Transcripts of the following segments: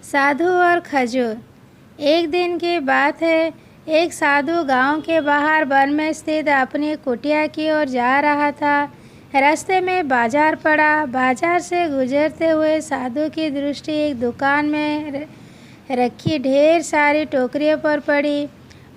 साधु और खजूर। एक दिन की बात है, एक साधु गांव के बाहर वन में स्थित अपनी कुटिया की ओर जा रहा था। रास्ते में बाजार पड़ा। बाजार से गुजरते हुए साधु की दृष्टि एक दुकान में रखी ढेर सारी टोकरियों पर पड़ी।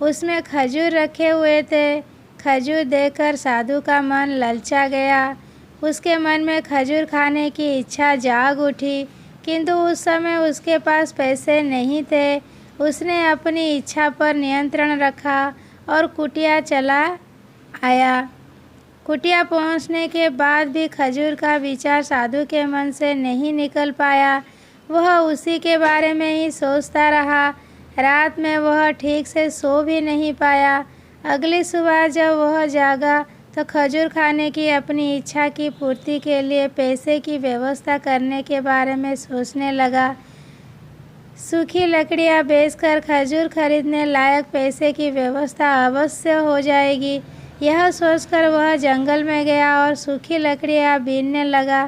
उसमें खजूर रखे हुए थे। खजूर देखकर साधु का मन ललचा गया। उसके मन में खजूर खाने की इच्छा जाग उठी, किंतु उस समय उसके पास पैसे नहीं थे। उसने अपनी इच्छा पर नियंत्रण रखा और कुटिया चला आया। कुटिया पहुंचने के बाद भी खजूर का विचार साधु के मन से नहीं निकल पाया। वह उसी के बारे में ही सोचता रहा। रात में वह ठीक से सो भी नहीं पाया। अगली सुबह जब वह जागा तो खजूर खाने की अपनी इच्छा की पूर्ति के लिए पैसे की व्यवस्था करने के बारे में सोचने लगा। सूखी लकड़ियाँ बेचकर खजूर खरीदने लायक पैसे की व्यवस्था अवश्य हो जाएगी। यह सोचकर वह जंगल में गया और सूखी लकड़ियाँ बीनने लगा।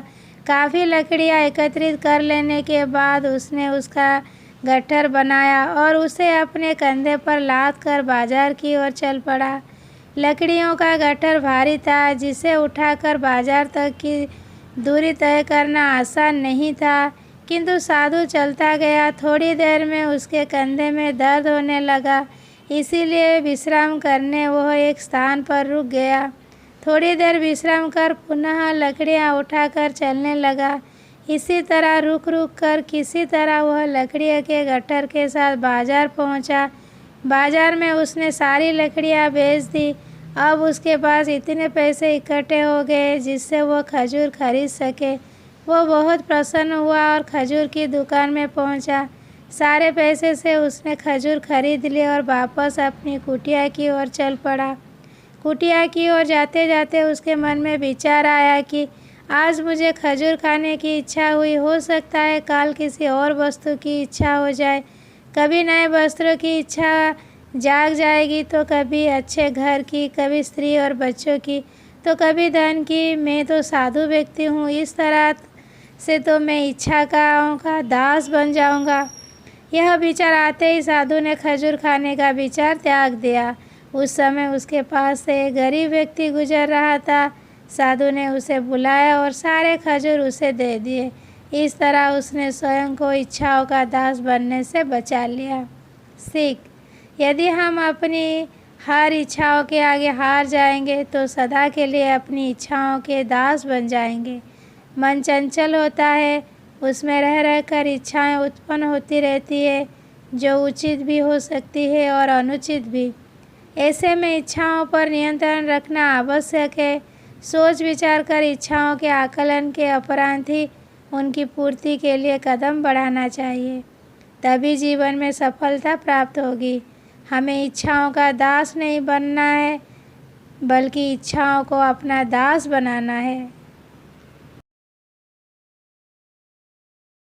काफ़ी लकड़ियाँ एकत्रित कर लेने के बाद उसने उसका गट्ठर बनाया और उसे अपने कंधे पर लाद कर बाजार की ओर चल पड़ा। लकड़ियों का गट्ठर भारी था, जिसे उठाकर बाजार तक की दूरी तय करना आसान नहीं था, किंतु साधु चलता गया। थोड़ी देर में उसके कंधे में दर्द होने लगा, इसीलिए विश्राम करने वह एक स्थान पर रुक गया। थोड़ी देर विश्राम कर पुनः लकड़ियाँ उठाकर चलने लगा। इसी तरह रुक रुक कर किसी तरह वह लकड़ियों के गट्ठर के साथ बाजार पहुंचा। बाजार में उसने सारी लकड़ियाँ बेच दी। अब उसके पास इतने पैसे इकट्ठे हो गए जिससे वह खजूर खरीद सके। वह बहुत प्रसन्न हुआ और खजूर की दुकान में पहुंचा। सारे पैसे से उसने खजूर खरीद लिए और वापस अपनी कुटिया की ओर चल पड़ा। कुटिया की ओर जाते जाते उसके मन में विचार आया कि आज मुझे खजूर खाने की इच्छा हुई, हो सकता है कल किसी और वस्तु की इच्छा हो जाए। कभी नए वस्त्रों की इच्छा जाग जाएगी तो कभी अच्छे घर की, कभी स्त्री और बच्चों की, तो कभी धन की। मैं तो साधु व्यक्ति हूँ, इस तरह से तो मैं इच्छा का दास बन जाऊँगा। यह विचार आते ही साधु ने खजूर खाने का विचार त्याग दिया। उस समय उसके पास से एक गरीब व्यक्ति गुजर रहा था। साधु ने उसे बुलाया और सारे खजूर उसे दे दिए। इस तरह उसने स्वयं को इच्छाओं का दास बनने से बचा लिया। सीख: यदि हम अपनी हर इच्छाओं के आगे हार जाएंगे तो सदा के लिए अपनी इच्छाओं के दास बन जाएंगे। मन चंचल होता है, उसमें रह रहकर इच्छाएं उत्पन्न होती रहती है, जो उचित भी हो सकती है और अनुचित भी। ऐसे में इच्छाओं पर नियंत्रण रखना आवश्यक है। सोच विचार कर इच्छाओं के आकलन के उपरांत ही उनकी पूर्ति के लिए कदम बढ़ाना चाहिए, तभी जीवन में सफलता प्राप्त होगी। हमें इच्छाओं का दास नहीं बनना है, बल्कि इच्छाओं को अपना दास बनाना है।